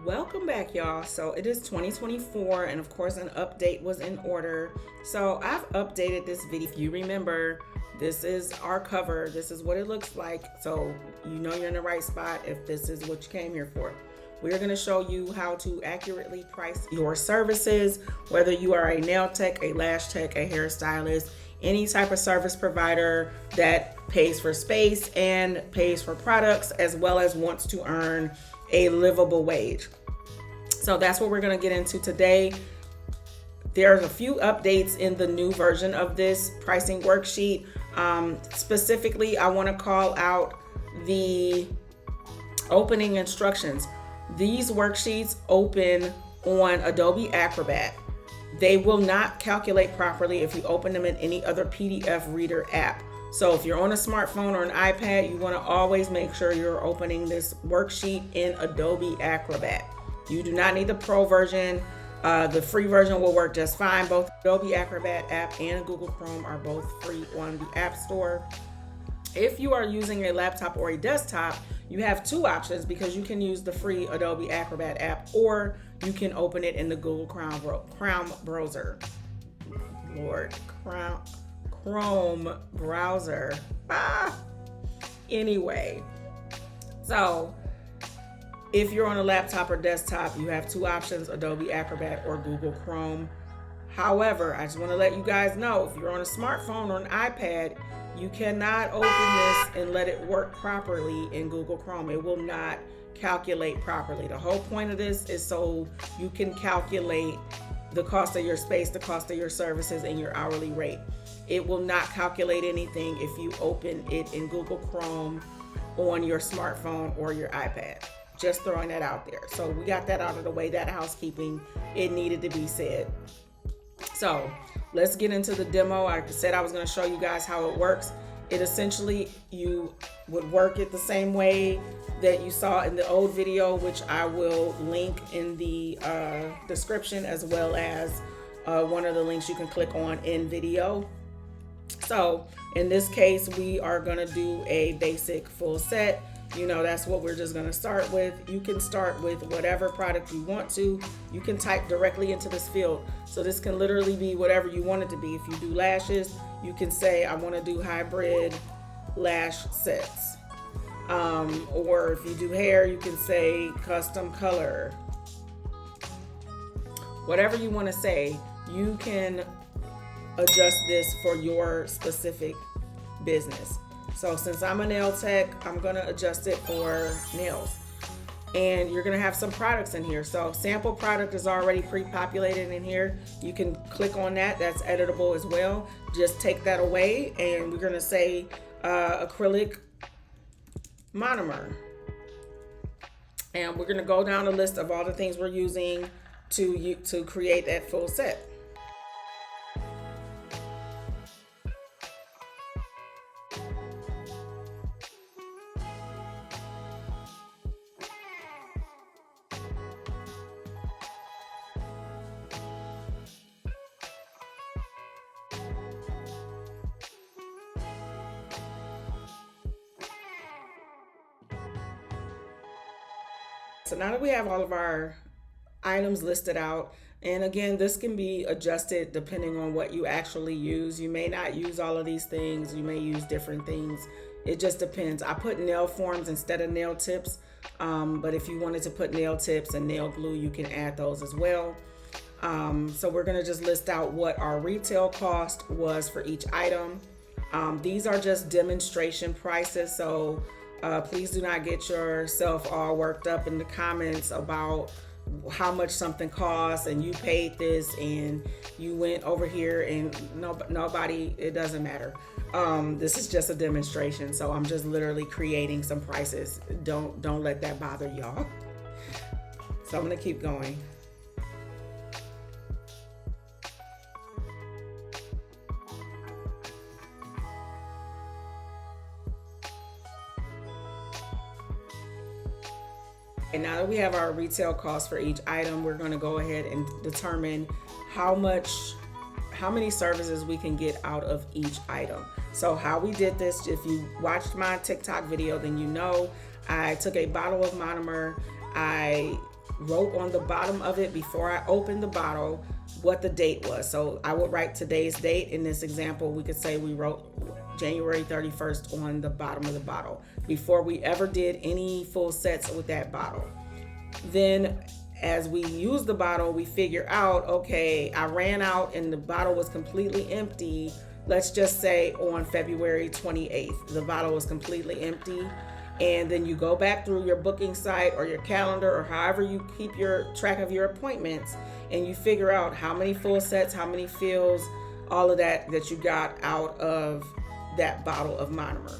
Welcome back, y'all. So it is 2024, and of course an update was in order. So I've updated this video. If you remember, this is our cover. This is what it looks like. So you know you're in the right spot if this is what you came here for. We're going to show you how to accurately price your services, whether you are a nail tech, a lash tech, a hairstylist, any type of service provider that pays for space and pays for products, as well as wants to earn a livable wage. So that's what we're going to get into today. There's a few updates in the new version of this pricing worksheet. Specifically, I want to call out the opening instructions. These worksheets open on Adobe Acrobat. They will not calculate properly if you open them in any other PDF reader app. So if you're on a smartphone or an iPad, you want to always make sure you're opening this worksheet in Adobe Acrobat. You do not need the Pro version. The free version will work just fine. Both Adobe Acrobat app and Google Chrome are both free on the App Store. If you are using a laptop or a desktop, you have two options because you can use the free Adobe Acrobat app, or you can open it in the Google Chrome browser. Chrome browser. Anyway, so if you're on a laptop or desktop, you have two options, Adobe Acrobat or Google Chrome. However, I just want to let you guys know, if you're on a smartphone or an iPad, you cannot open this and let it work properly in Google Chrome. It will not calculate properly. The whole point of this is so you can calculate the cost of your space, the cost of your services, and your hourly rate. It will not calculate anything if you open it in Google Chrome on your smartphone or your iPad. Just throwing that out there. So we got that out of the way, that housekeeping, it needed to be said. So let's get into the demo. I said I was going to show you guys how it works. It essentially, you would work it the same way that you saw in the old video, which I will link in the description, as well as one of the links you can click on in video. So in this case, we are going to do a basic full set. You know, that's what we're just going to start with. You can start with whatever product you want to. You can type directly into this field. So this can literally be whatever you want it to be. If you do lashes, you can say, I want to do hybrid lash sets. Or if you do hair, you can say custom color. Whatever you want to say, you can adjust this for your specific business. So since I'm a nail tech, I'm going to adjust it for nails. And you're going to have some products in here. So sample product is already pre-populated in here. You can click on that. That's editable as well. Just take that away, and we're going to say acrylic monomer. And we're going to go down the list of all the things we're using to create that full set. So now that we have all of our items listed out, and again, this can be adjusted depending on what you actually use. You may not use all of these things. You may use different things. It just depends. I put nail forms instead of nail tips, but if you wanted to put nail tips and nail glue, you can add those as well. So we're going to just list out what our retail cost was for each item. These are just demonstration prices, so please do not get yourself all worked up in the comments about how much something costs and you paid this and you went over here and nobody, it doesn't matter. This is just a demonstration, so I'm just literally creating some prices. Don't let that bother y'all. So I'm gonna keep going. And now that we have our retail cost for each item, we're going to go ahead and determine how many services we can get out of each item. So how we did this, if you watched my TikTok video, then you know I took a bottle of monomer, I wrote on the bottom of it before I opened the bottle what the date was. So I would write today's date. In this example, we could say we wrote January 31st on the bottom of the bottle before we ever did any full sets with that bottle. Then as we use the bottle, we figure out, okay, I ran out and the bottle was completely empty. Let's just say on February 28th, the bottle was completely empty. And then you go back through your booking site or your calendar or however you keep your track of your appointments, and you figure out how many full sets, how many fills, all of that you got out of that bottle of monomer.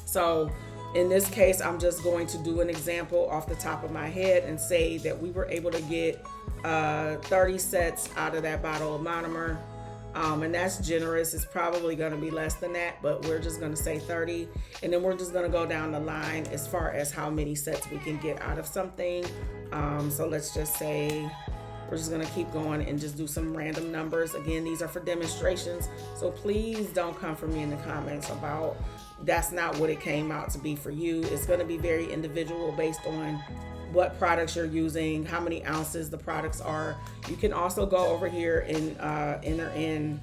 So in this case, I'm just going to do an example off the top of my head and say that we were able to get 30 sets out of that bottle of monomer. And that's generous. It's probably going to be less than that, but we're just going to say 30. And then we're just going to go down the line as far as how many sets we can get out of something. So let's just say we're just going to keep going and just do some random numbers. Again, these are for demonstrations. So please don't come for me in the comments about that's not what it came out to be for you. It's going to be very individual based on what products you're using, how many ounces the products are. You can also go over here and enter in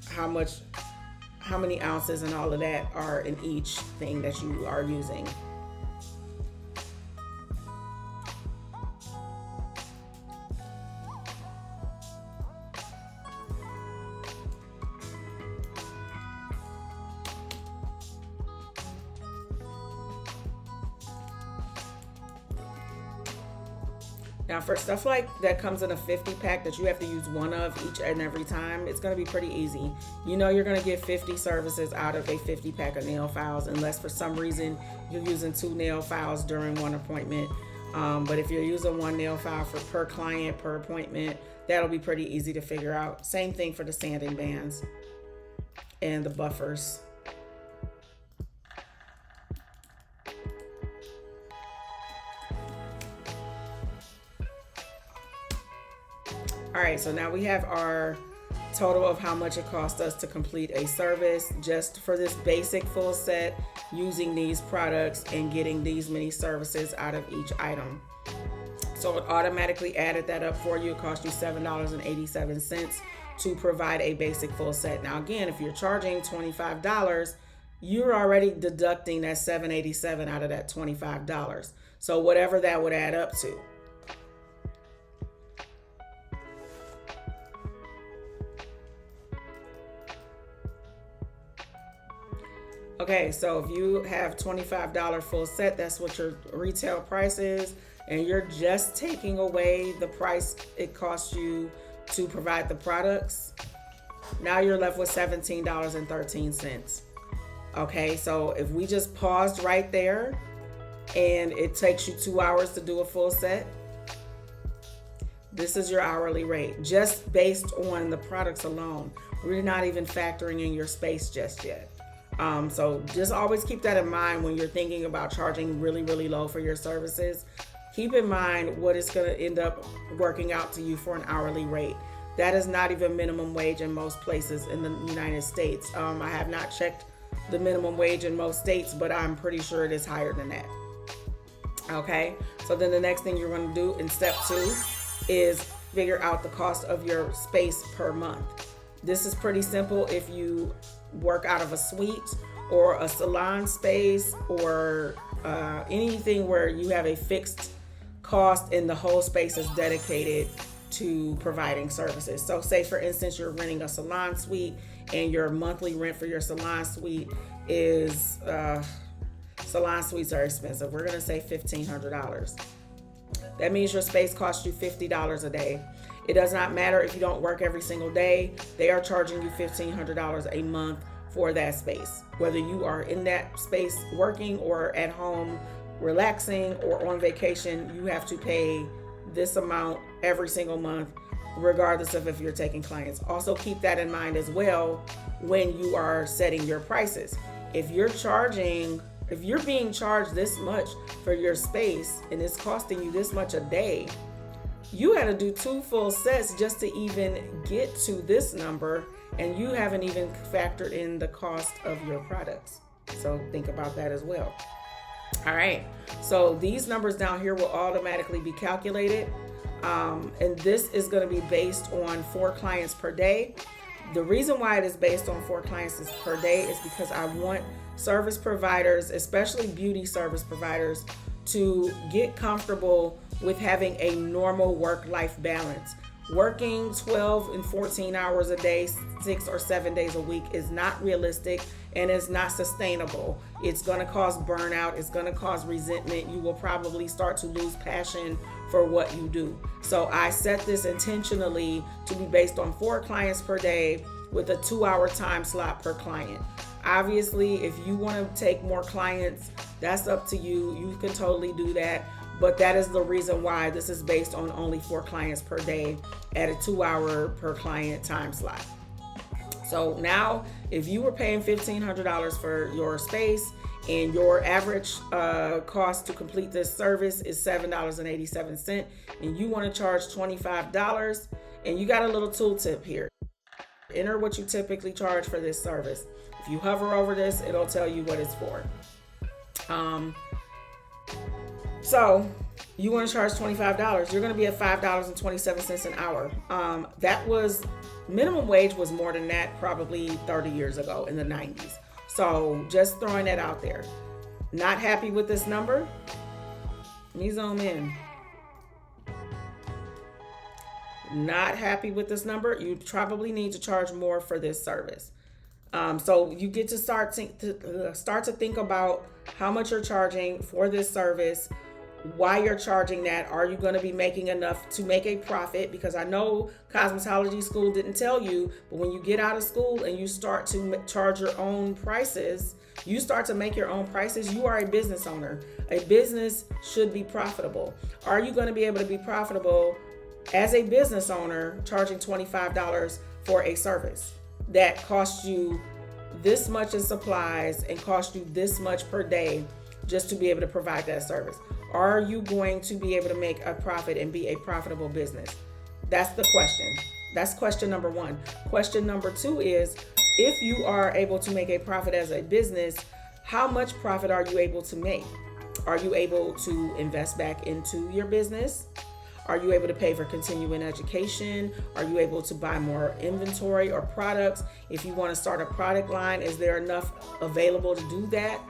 how many ounces and all of that are in each thing that you are using. Now for stuff like that comes in a 50 pack that you have to use one of each and every time, it's going to be pretty easy. You know you're going to get 50 services out of a 50 pack of nail files unless for some reason you're using 2 nail files during one appointment. But if you're using 1 nail file per client per appointment, that'll be pretty easy to figure out. Same thing for the sanding bands and the buffers. All right, so now we have our total of how much it cost us to complete a service just for this basic full set using these products and getting these many services out of each item. So it automatically added that up for you. It cost you $7.87 to provide a basic full set. Now again, if you're charging $25, you're already deducting that $7.87 out of that $25. So whatever that would add up to. Okay, so if you have $25 full set, that's what your retail price is, and you're just taking away the price it costs you to provide the products. Now you're left with $17.13. Okay, so if we just paused right there and it takes you 2 hours to do a full set, this is your hourly rate just based on the products alone. We're not even factoring in your space just yet. So just always keep that in mind when you're thinking about charging really, really low for your services. Keep in mind what it's going to end up working out to you for an hourly rate. That is not even minimum wage in most places in the United States. I have not checked the minimum wage in most states, but I'm pretty sure it is higher than that. Okay, so then the next thing you're going to do in step 2 is figure out the cost of your space per month. This is pretty simple if you work out of a suite or a salon space or anything where you have a fixed cost and the whole space is dedicated to providing services. So say for instance you're renting a salon suite and your monthly rent for your salon suite is salon suites are expensive. We're gonna say $1,500. That means your space costs you $50 a day. It does not matter if you don't work every single day. They are charging you $1,500 a month for that space. Whether you are in that space working or at home relaxing or on vacation, you have to pay this amount every single month, regardless of if you're taking clients. Also keep that in mind as well when you are setting your prices. If you're being charged this much for your space and it's costing you this much a day, you had to do 2 full sets just to even get to this number, and you haven't even factored in the cost of your products. So think about that as well. All right, so these numbers down here will automatically be calculated. And this is going to be based on 4 clients per day. The reason why it is based on 4 clients per day is because I want service providers, especially beauty service providers, to get comfortable with having a normal work-life balance. Working 12 and 14 hours a day, 6 or 7 days a week is not realistic and is not sustainable. It's going to cause burnout. It's going to cause resentment. You will probably start to lose passion for what you do. So I set this intentionally to be based on 4 clients per day with a 2-hour time slot per client. Obviously, if you want to take more clients, that's up to you. You can totally do that. But that is the reason why this is based on only 4 clients per day at a 2-hour per client time slot. So now, if you were paying $1,500 for your space and your average cost to complete this service is $7.87, and you want to charge $25, and you got a little tool tip here. Enter what you typically charge for this service. If you hover over this, it'll tell you what it's for. So you want to charge $25, you're going to be at $5.27 an hour. That was, minimum wage was more than that probably 30 years ago in the 90s. So just throwing that out there. Not happy with this number? Let me zoom in. Not happy with this number? You probably need to charge more for this service. So you get to start to think about how much you're charging for this service, why you're charging that. Are you going to be making enough to make a profit? Because I know cosmetology school didn't tell you, but when you get out of school and you start to charge your own prices, you start to make your own prices, you are a business owner. A business should be profitable. Are you going to be able to be profitable as a business owner charging $25 for a service that costs you this much in supplies and costs you this much per day just to be able to provide that service? Are you going to be able to make a profit and be a profitable business? That's the question. That's question number 1. Question number 2 is, if you are able to make a profit as a business, how much profit are you able to make? Are you able to invest back into your business? Are you able to pay for continuing education? Are you able to buy more inventory or products? If you want to start a product line, is there enough available to do that?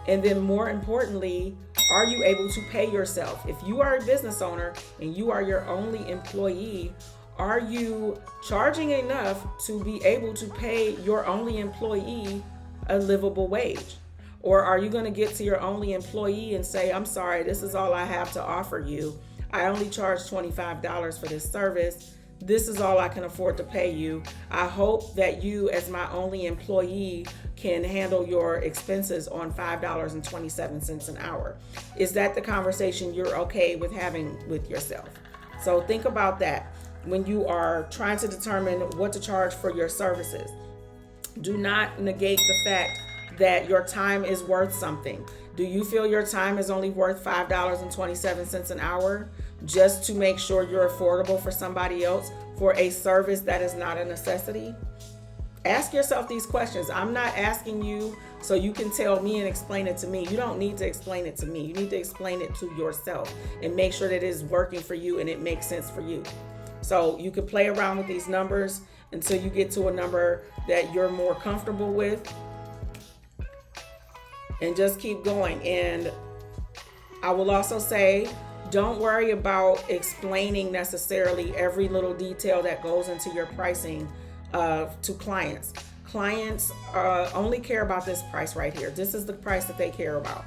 And then more importantly, are you able to pay yourself? If you are a business owner and you are your only employee, are you charging enough to be able to pay your only employee a livable wage? Or are you going to get to your only employee and say, I'm sorry, this is all I have to offer you. I only charge $25 for this service. This is all I can afford to pay you. I hope that you, as my only employee, can handle your expenses on $5.27 an hour. Is that the conversation you're okay with having with yourself? So think about that when you are trying to determine what to charge for your services. Do not negate the fact that your time is worth something. Do you feel your time is only worth $5.27 an hour just to make sure you're affordable for somebody else for a service that is not a necessity? Ask yourself these questions. I'm not asking you so you can tell me and explain it to me. You don't need to explain it to me. You need to explain it to yourself and make sure that it is working for you and it makes sense for you. So you can play around with these numbers until you get to a number that you're more comfortable with, and just keep going. And I will also say, don't worry about explaining necessarily every little detail that goes into your pricing to clients. Clients only care about this price right here. This is the price that they care about,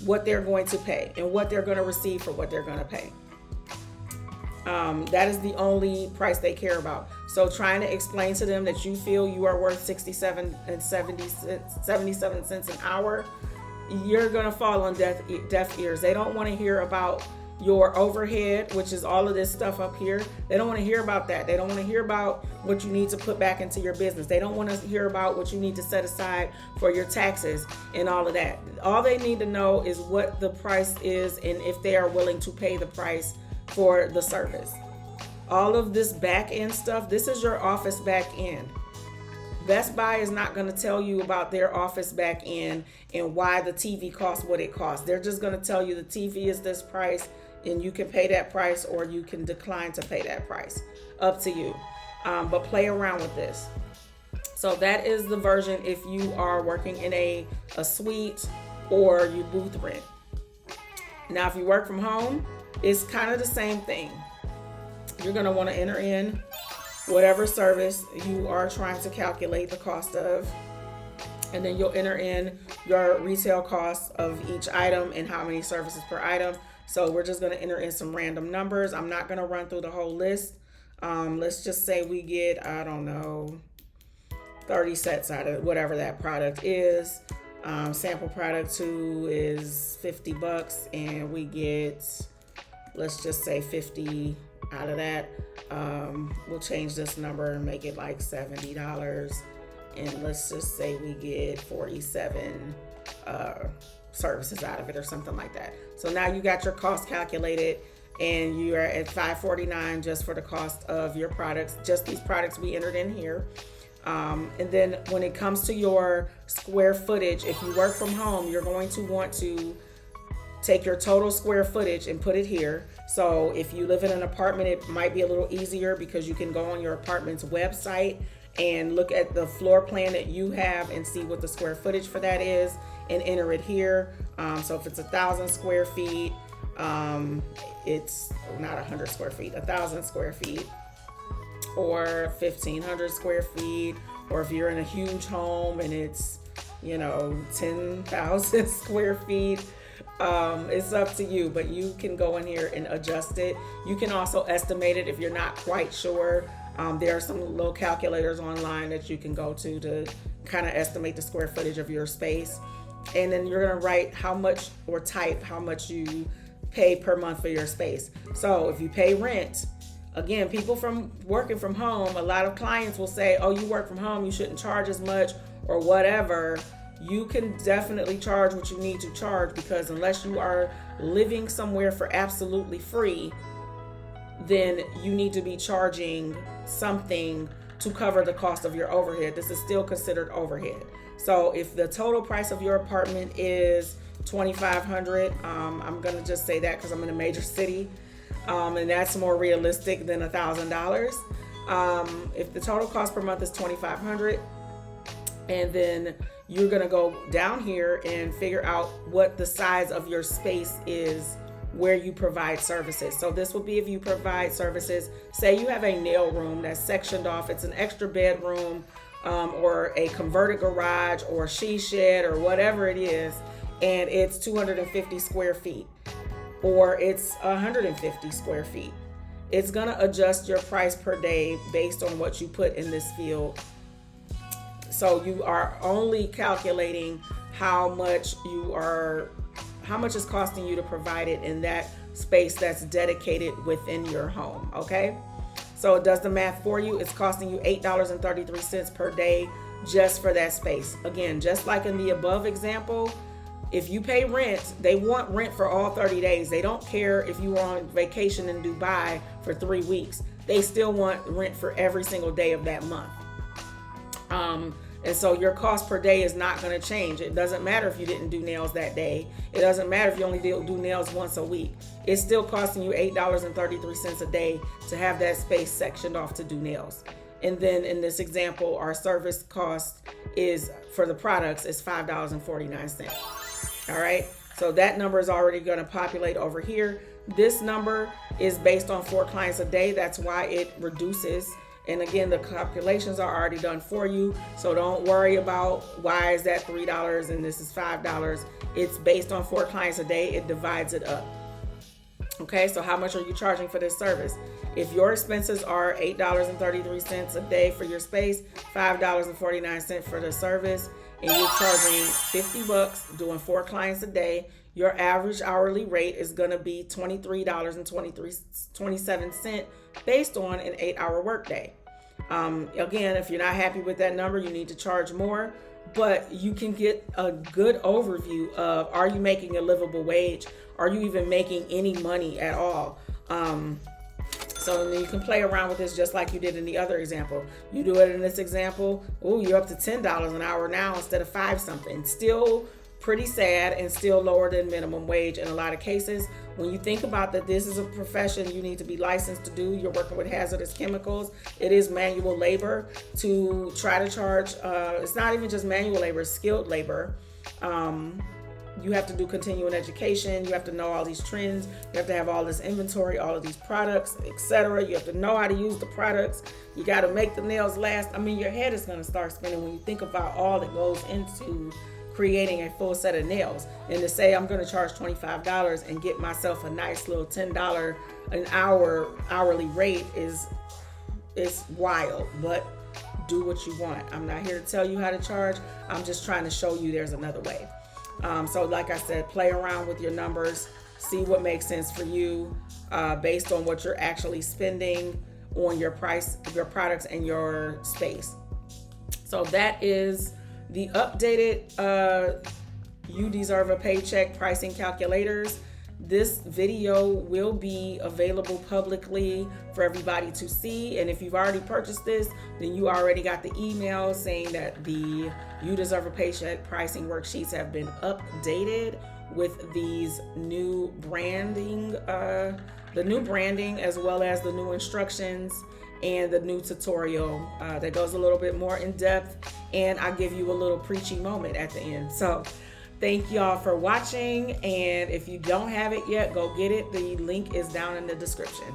what they're going to pay and what they're going to receive for what they're going to pay. That is the only price they care about. So trying to explain to them that you feel you are worth 77 cents an hour, you're going to fall on deaf ears. They don't want to hear about your overhead, which is all of this stuff up here. They don't want to hear about that. They don't want to hear about what you need to put back into your business. They don't want to hear about what you need to set aside for your taxes and all of that. All they need to know is what the price is and if they are willing to pay the price for the service. All of this back end stuff, this is your office back end. Best Buy is not going to tell you about their office back end and why the TV costs what it costs. They're just going to tell you the TV is this price and you can pay that price or you can decline to pay that price. Up to you. But play around with this. So that is the version if you are working in a suite or you booth rent. Now, if you work from home, it's kind of the same thing. You're going to want to enter in whatever service you are trying to calculate the cost of. And then you'll enter in your retail costs of each item and how many services per item. So we're just going to enter in some random numbers. I'm not going to run through the whole list. Let's just say we get, I don't know, 30 sets out of whatever that product is. Sample product 2 is $50 and we get, let's just say 50 out of that. We'll change this number and make it like $70. And let's just say we get 47 services out of it or something like that. So now you got your cost calculated and you are at $5.49 just for the cost of your products, just these products we entered in here. And then when it comes to your square footage, if you work from home, you're going to want to take your total square footage and put it here. So if you live in an apartment, it might be a little easier because you can go on your apartment's website and look at the floor plan that you have and see what the square footage for that is and enter it here. So if it's 1,000 square feet, it's not 100 square feet, 1,000 square feet, or 1,500 square feet, or if you're in a huge home and it's, 10,000 square feet, it's up to you, but you can go in here and adjust it. You can also estimate it if you're not quite sure. There are some little calculators online that you can go to kind of estimate the square footage of your space. And then you're going to write how much or type how much you pay per month for your space. So if you pay rent, again, people from working from home, a lot of clients will say, oh, you work from home, you shouldn't charge as much or whatever. You can definitely charge what you need to charge, because unless you are living somewhere for absolutely free, then you need to be charging something to cover the cost of your overhead. This is still considered overhead. So if the total price of your apartment is $2,500, I'm going to just say that because I'm in a major city, and that's more realistic than $1,000. If the total cost per month is $2,500, and then you're going to go down here and figure out what the size of your space is where you provide services. So this would be if you provide services, say you have a nail room that's sectioned off, it's an extra bedroom, or a converted garage or she shed or whatever it is, and it's 250 square feet or it's 150 square feet. It's going to adjust your price per day based on what you put in this field. So you are only calculating how much it's costing you to provide it in that space that's dedicated within your home, okay? So it does the math for you. It's costing you $8.33 per day just for that space. Again, just like in the above example, if you pay rent, they want rent for all 30 days. They don't care if you are on vacation in Dubai for 3 weeks. They still want rent for every single day of that month. And so your cost per day is not going to change. It doesn't matter if you didn't do nails that day. It doesn't matter if you only do nails once a week. It's still costing you $8.33 a day to have that space sectioned off to do nails. And then in this example, our service cost is for the products is $5.49. All right. So that number is already going to populate over here. This number is based on 4 clients a day. That's why it reduces. And again, the calculations are already done for you. So don't worry about why is that $3 and this is $5. It's based on 4 clients a day. It divides it up. Okay, so how much are you charging for this service? If your expenses are $8.33 a day for your space, $5.49 for the service, and you're charging $50 doing 4 clients a day, your average hourly rate is going to be $23.27 based on an 8-hour workday. Again, if you're not happy with that number, you need to charge more, but you can get a good overview of, are you making a livable wage? Are you even making any money at all? So then you can play around with this just like you did in the other example. You do it in this example, oh, you're up to $10 an hour now instead of 5 something. Still pretty sad and still lower than minimum wage in a lot of cases. When you think about that, this is a profession you need to be licensed to do. You're working with hazardous chemicals. It is manual labor to try to charge. It's not even just manual labor, it's skilled labor. You have to do continuing education. You have to know all these trends. You have to have all this inventory, all of these products, etc. You have to know how to use the products. You got to make the nails last. I mean, your head is going to start spinning when you think about all that goes into creating a full set of nails. And to say I'm going to charge $25 and get myself a nice little $10 an hour hourly rate is wild. But do what you want. I'm not here to tell you how to charge. I'm just trying to show you there's another way. So like I said, play around with your numbers, see what makes sense for you based on what you're actually spending on your price, your products, and your space. So that is the updated You Deserve a Paycheck pricing calculators. This video will be available publicly for everybody to see. And if you've already purchased this, then you already got the email saying that the You Deserve a Paycheck pricing worksheets have been updated with these new branding, the new branding, as well as the new instructions and the new tutorial that goes a little bit more in depth. And I give you a little preachy moment at the end. So thank y'all for watching. And if you don't have it yet, go get it. The link is down in the description.